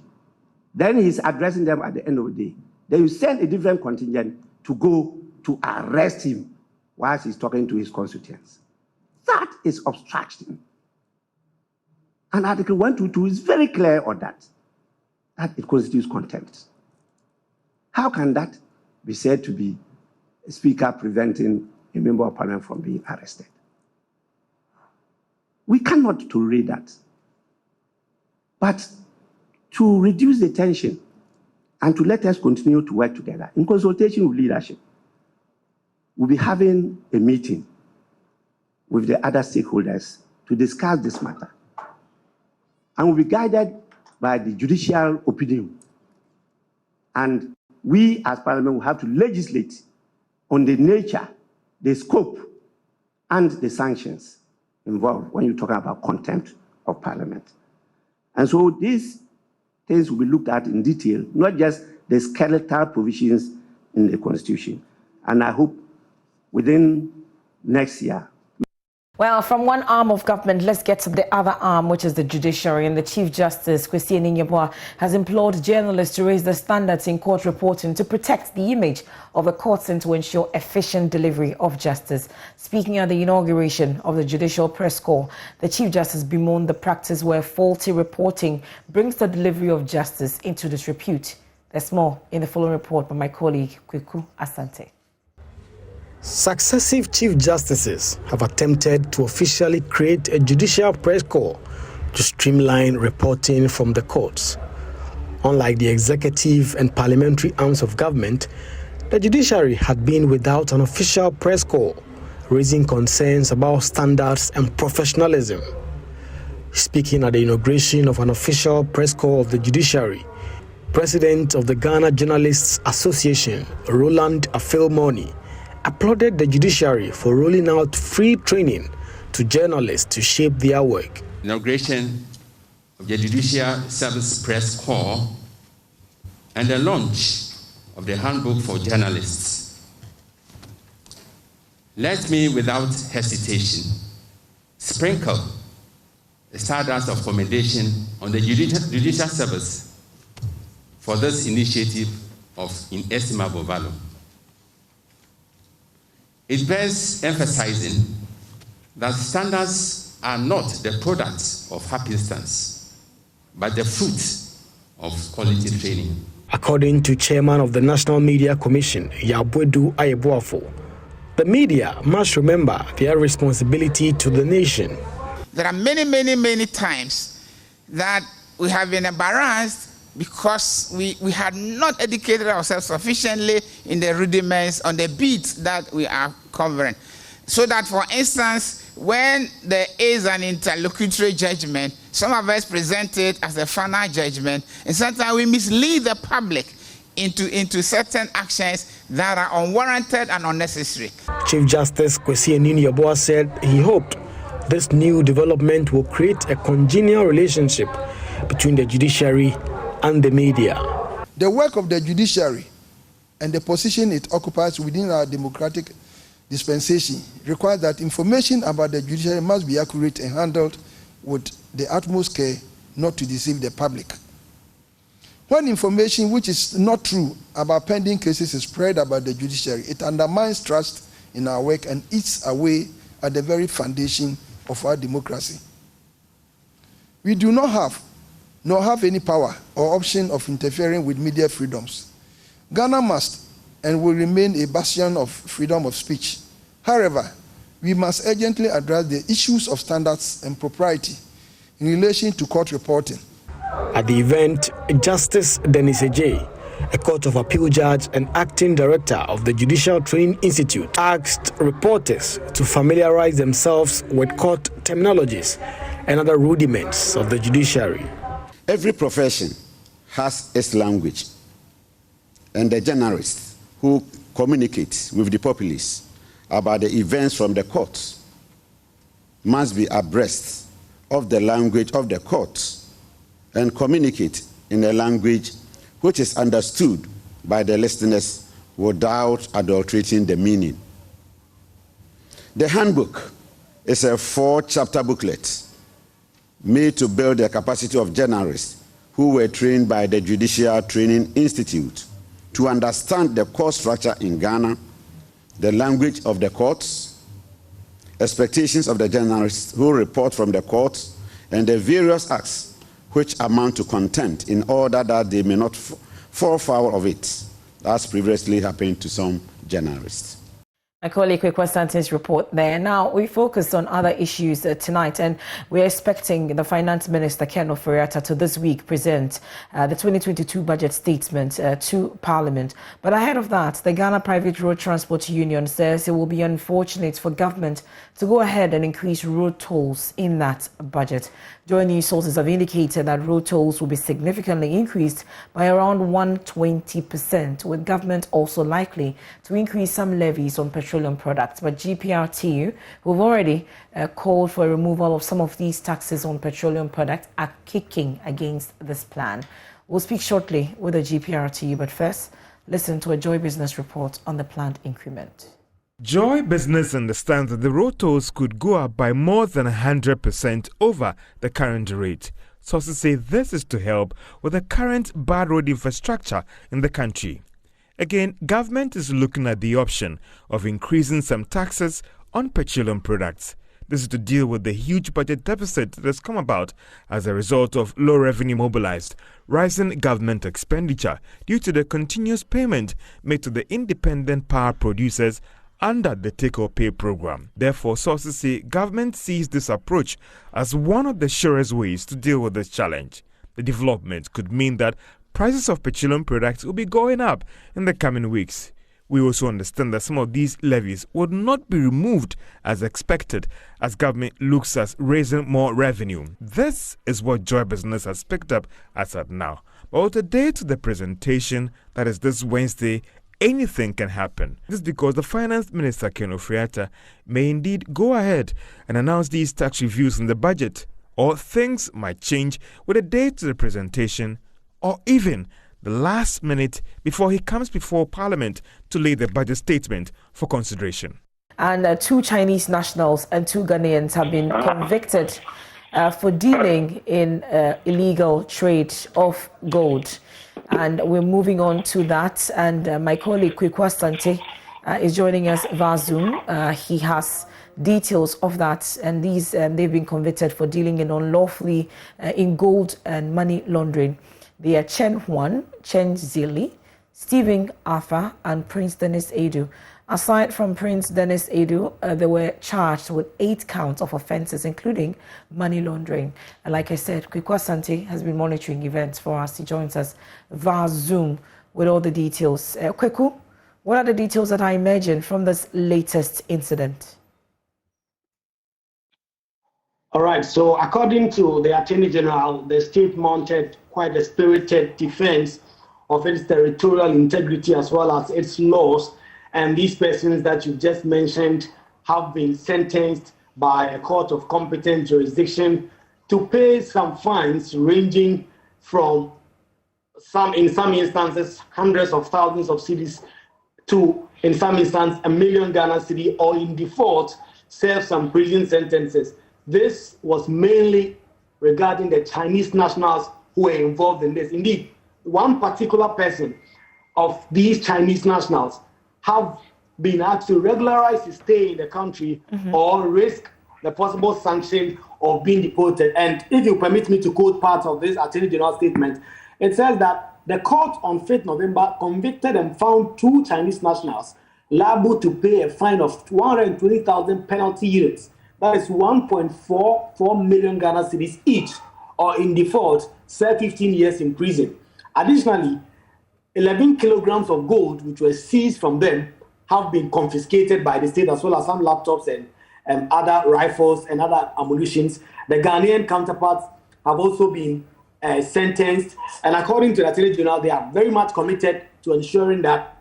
then he's addressing them at the end of the day. Then you send a different contingent to go to arrest him whilst he's talking to his constituents. That is obstruction. And Article 122 is very clear on that it constitutes contempt. How can that be said to be a Speaker preventing a Member of Parliament from being arrested? We cannot tolerate that. But to reduce the tension and to let us continue to work together in consultation with leadership, we'll be having a meeting with the other stakeholders to discuss this matter. And we'll be guided by the judicial opinion. And we as Parliament will have to legislate on the nature, the scope, and the sanctions involved when you're talking about contempt of Parliament. And so these things will be looked at in detail, not just the skeletal provisions in the Constitution. And I hope within next year. Well, from one arm of government, let's get to the other arm, which is the judiciary. And the Chief Justice, Christine Inyeboa, has implored journalists to raise the standards in court reporting to protect the image of the courts and to ensure efficient delivery of justice. Speaking at the inauguration of the Judicial Press Corps, the Chief Justice bemoaned the practice where faulty reporting brings the delivery of justice into disrepute. There's more in the following report by my colleague, Kweku Asante. Successive Chief Justices have attempted to officially create a Judicial Press Corps to streamline reporting from the courts. Unlike the executive and parliamentary arms of government, the judiciary had been without an official press corps, raising concerns about standards and professionalism. Speaking at the inauguration of an official press corps of the judiciary, President of the Ghana Journalists Association, Roland Afil-Moni, applauded the judiciary for rolling out free training to journalists to shape their work. Inauguration of the Judicial Service Press Corps and the launch of the Handbook for Journalists. Let me, without hesitation, sprinkle the stardust of commendation on the judicial service for this initiative of inestimable value. It bears emphasizing that standards are not the product of happenstance, but the fruit of quality training. According to Chairman of the National Media Commission, Yabwedu Ayeboafo, the media must remember their responsibility to the nation. There are many times that we have been embarrassed because we had not educated ourselves sufficiently in the rudiments on the beats that we are covering. So that, for instance, when there is an interlocutory judgment, some of us present it as a final judgment, and sometimes we mislead the public into certain actions that are unwarranted and unnecessary. Chief Justice Kwesi Enini-Yeboah said he hoped this new development will create a congenial relationship between the judiciary and the media. The work of the judiciary and the position it occupies within our democratic dispensation requires that information about the judiciary must be accurate and handled with the utmost care not to deceive the public. When information which is not true about pending cases is spread about the judiciary, it undermines trust in our work and eats away at the very foundation of our democracy. We do not have nor have any power or option of interfering with media freedoms. Ghana must and will remain a bastion of freedom of speech. However, we must urgently address the issues of standards and propriety in relation to court reporting. At the event, Justice Dennis Ejay, a Court of Appeal judge and acting director of the Judicial Training Institute, asked reporters to familiarize themselves with court terminologies and other rudiments of the judiciary. Every profession has its language, and the journalists who communicate with the populace about the events from the courts must be abreast of the language of the courts and communicate in a language which is understood by the listeners without adulterating the meaning. The handbook is a 4-chapter booklet made to build the capacity of journalists who were trained by the Judicial Training Institute to understand the court structure in Ghana, the language of the courts, expectations of the journalists who report from the courts, and the various acts which amount to contempt in order that they may not fall foul of it, as previously happened to some journalists. My colleague Kwekwa Stanton's report there. Now, we focused on other issues tonight, and we're expecting the Finance Minister, Ken Ofori-Atta, to this week present the 2022 budget statement to Parliament. But ahead of that, the Ghana Private Road Transport Union says it will be unfortunate for government to go ahead and increase road tolls in that budget. Joint news sources have indicated that road tolls will be significantly increased by around 120%, with government also likely to increase some levies on petroleum products. But GPRTU, who've already called for a removal of some of these taxes on petroleum products, are kicking against this plan. We'll speak shortly with the GPRTU, but first, listen to a Joy Business report on the planned increment. Joy Business understands that the road tolls could go up by more than 100% over the current rate. Sources say this is to help with the current bad road infrastructure in the country. Again, government is looking at the option of increasing some taxes on petroleum products. This is to deal with the huge budget deficit that has come about as a result of low revenue mobilized, rising government expenditure due to the continuous payment made to the independent power producers under the take-or-pay program. Therefore, sources say government sees this approach as one of the surest ways to deal with this challenge. The development could mean that prices of petroleum products will be going up in the coming weeks, We also understand that some of these levies would not be removed as expected as government looks at raising more revenue. This is what Joy Business has picked up as at now. But with a day to the presentation, that is this Wednesday, anything can happen. This is because the Finance Minister, Ken Ofori-Atta, may indeed go ahead and announce these tax reviews in the budget, or things might change with a day to the presentation, or even the last minute before he comes before Parliament to lay the budget statement for consideration. And 2 Chinese nationals and 2 Ghanaians have been convicted for dealing in illegal trade of gold. And we're moving on to that. And my colleague Kweku Asante is joining us via Zoom. He has details of that. And these they've been convicted for dealing in unlawfully in gold and money laundering. They are Chen Huan, Chen Zili, Stephen Arthur, and Prince Dennis Edu. Aside from Prince Dennis Edu, they were charged with 8 counts of offences, including money laundering. And like I said, Kweku Asante has been monitoring events for us. He joins us via Zoom with all the details. Kweku, what are the details that I imagine from this latest incident? All right, so according to the Attorney General, the state mounted quite a spirited defense of its territorial integrity as well as its laws. And these persons that you just mentioned have been sentenced by a court of competent jurisdiction to pay some fines ranging from in some instances, hundreds of thousands of cedis to, in some instances, 1 million Ghana cedi, or in default, serve some prison sentences. This was mainly regarding the Chinese nationals who were involved in this. Indeed, one particular person of these Chinese nationals have been asked to regularize his stay in the country or risk the possible sanction of being deported. And if you permit me to quote part of this Attorney General statement, it says that the court on 5th November convicted and found 2 Chinese nationals liable to pay a fine of 220,000 penalty units. That is 1.44 million Ghana cedis each, or in default, serve 15 years in prison. Additionally, 11 kilograms of gold, which were seized from them, have been confiscated by the state, as well as some laptops and other rifles and other ammunitions. The Ghanaian counterparts have also been sentenced. And according to the Attorney General, they are very much committed to ensuring that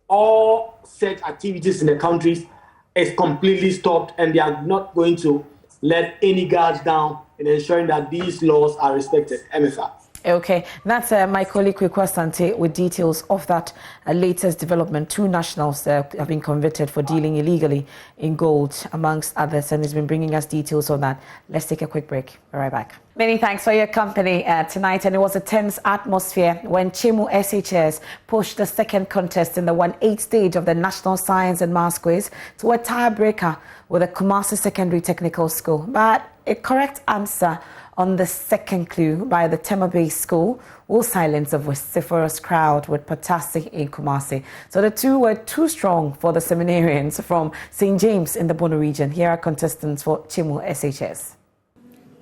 all such activities in the countries is completely stopped, and they are not going to let any guards down in ensuring that these laws are respected. MFR. Okay, that's my colleague Kweku Asante with details of that latest development. 2 nationals have been convicted for dealing illegally in gold, amongst others, and he's been bringing us details on that. Let's take a quick break. Be right back. Many thanks for your company tonight. And it was a tense atmosphere when Chemu SHS pushed the second contest in the 1/8 stage of the National Science and Maths Quiz to a tiebreaker with the Kumasi Secondary Technical School. But a correct answer on the second clue by the Tema-based school will silence a vociferous crowd with Patasi in Kumasi. So the 2 were too strong for the seminarians from St. James in the Bono region. Here are contestants for Chemu SHS.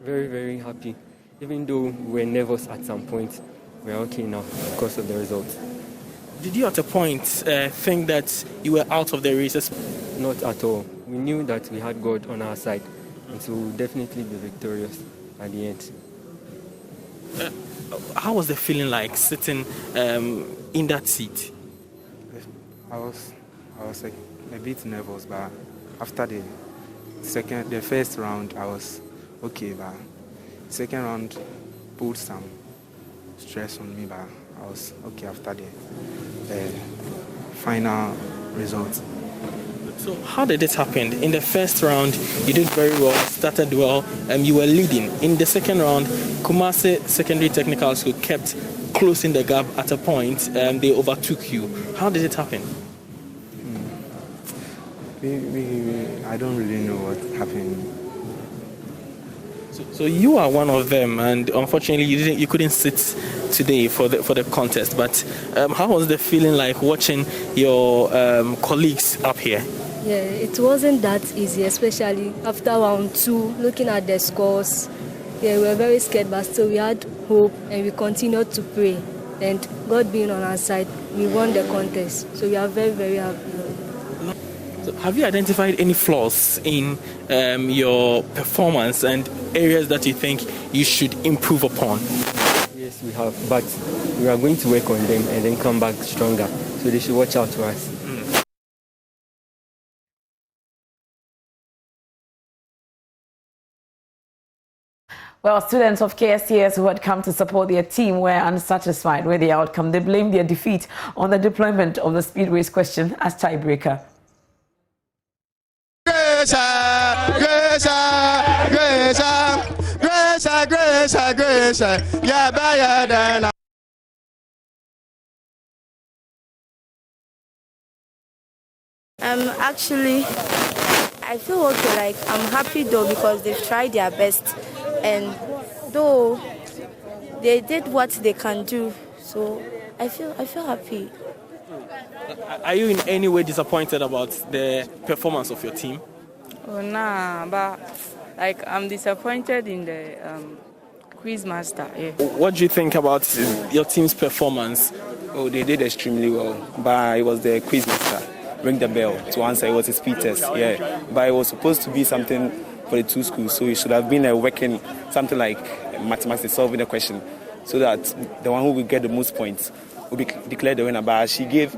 Very, very happy. Even though we were nervous at some point, we're okay now because of the results. Did you at a point think that you were out of the races? Not at all. We knew that we had God on our side, and so we'll definitely be victorious at the end. How was the feeling like sitting in that seat? I was like a bit nervous, but after the first round, I was okay. But second round put some stress on me, but I was okay after the final result. So how did it happen? In the first round, you did very well, started well, and you were leading. In the second round, Kumasi Secondary Technical School kept closing the gap at a point, and they overtook you. How did it happen? I don't really know what happened. So you are one of them, and unfortunately you couldn't sit today for the contest. But how was the feeling like watching your colleagues up here? Yeah, it wasn't that easy, especially after round 2, looking at the scores. Yeah, we were very scared, but still we had hope and we continued to pray. and God being on our side, we won the contest. So we are very, very happy. So have you identified any flaws in your performance and areas that you think you should improve upon? Yes, we have, but we are going to work on them and then come back stronger. So they should watch out for us. Well, students of KSTS who had come to support their team were unsatisfied with the outcome. They blamed their defeat on the deployment of the speedways question as tiebreaker. Actually, I feel okay. Like, I'm happy though because they've tried their best, and though they did what they can do, so I feel happy. Are you in any way disappointed about the performance of your team? Oh, nah, but like I'm disappointed in the quiz master. Yeah. What do you think about your team's performance? Oh, they did extremely well, but it was the quiz master. Ring the bell to answer. It was a speed test, yeah. But it was supposed to be something for the two schools, so it should have been a working something like mathematics, solving a question, so that the one who will get the most points will be declared the winner. But she gave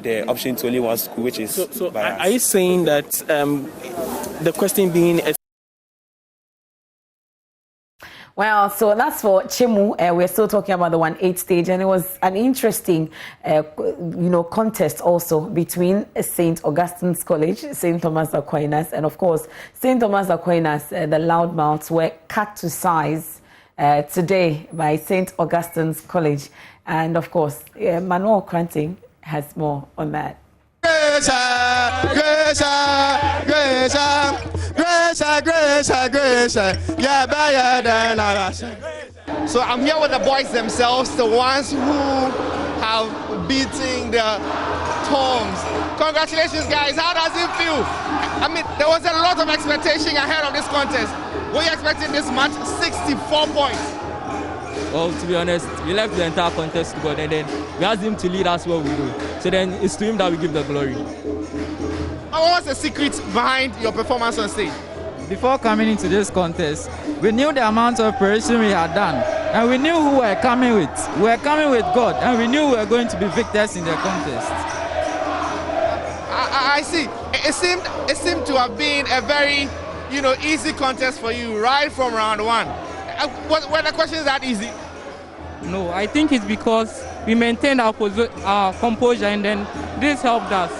the option to only one school, which is. So are you saying that the question being? Well, so that's for Chimu. We're still talking about the 1-8 stage, and it was an interesting, contest also between St. Augustine's College, St. Thomas Aquinas, and of course, St. Thomas Aquinas. The loudmouths were cut to size today by St. Augustine's College, and of course, Manuel Cranting has more on that. So I'm here with the boys themselves, the ones who have beaten the Toms. Congratulations, guys. How does it feel? I mean, there was a lot of expectation ahead of this contest. Were you expecting this much? 64 points. Well, to be honest, we left the entire contest to God, and then we asked him to lead us what we do. So then it's to him that we give the glory. What was the secret behind your performance on stage? Before coming into this contest, we knew the amount of preparation we had done, and we knew who we were coming with. We were coming with God, and we knew we were going to be victors in the contest. I see. It seemed to have been a very, easy contest for you right from round one. Were the questions that easy? No, I think it's because we maintained our composure, and then this helped us.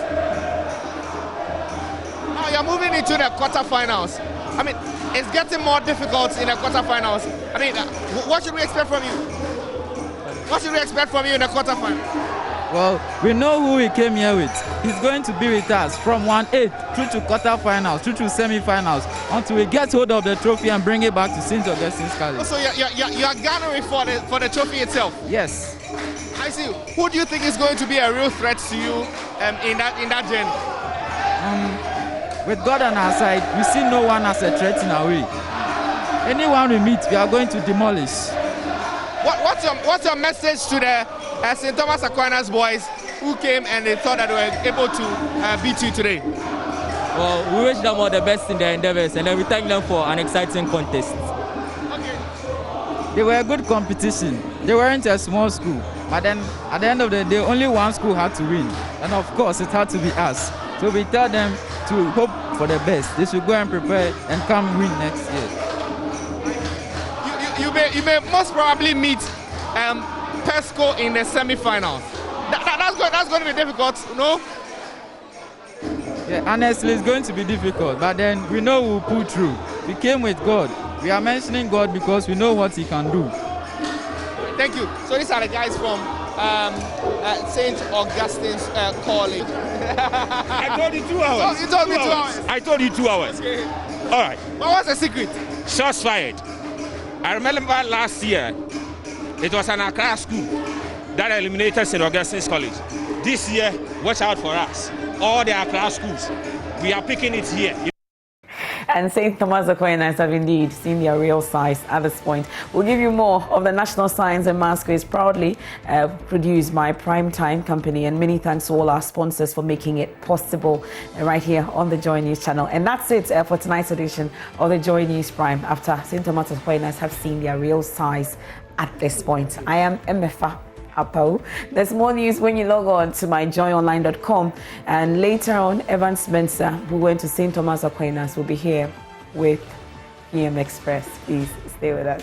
Now you're moving into the quarterfinals. I mean, it's getting more difficult in the quarterfinals. I mean, what should we expect from you? What should we expect from you in the quarterfinals? Well, we know who we came here with. He's going to be with us from 1-8 through to quarterfinals, through to semi-finals, until we get hold of the trophy and bring it back to St. Augustine's College. So you're garnering for the trophy itself? Yes. I see. Who do you think is going to be a real threat to you in that journey? With God on our side, we see no one as a threat in our way. Anyone we meet, we are going to demolish. What's your message to the St. Thomas Aquinas boys who came and they thought that they were able to beat you today? Well, we wish them all the best in their endeavors, and then we thank them for an exciting contest. Okay. They were a good competition. They weren't a small school, but then at the end of the day, only one school had to win, and of course, it had to be us. So we tell them to hope for the best. They should go and prepare and come win next year. You may most probably meet Pesco in the semi-finals. That's going to be difficult, no? Yeah, honestly, it's going to be difficult, but then we know we'll pull through. We came with God. We are mentioning God because we know what He can do. Thank you. So these are the guys from St. Augustine's College. I told you 2 hours. Oh, you told me 2 hours. I told you 2 hours. Okay. All right. What was the secret? Shots fired. I remember last year, it was an Accra school that eliminated St. Augustine's College. This year, watch out for us. All the Accra schools, we are picking it here. And St. Thomas Aquinas have indeed seen their real size at this point. We'll give you more of the National Science and Maths Quiz, proudly produced by Primetime Company. And many thanks to all our sponsors for making it possible right here on the Joy News channel. And that's it for tonight's edition of the Joy News Prime, after St. Thomas Aquinas have seen their real size at this point. I am Emefa Apo. There's more news when you log on to myjoyonline.com, and later on, Evan Spencer, who went to St. Thomas Aquinas, will be here with PM Express. Please stay with us.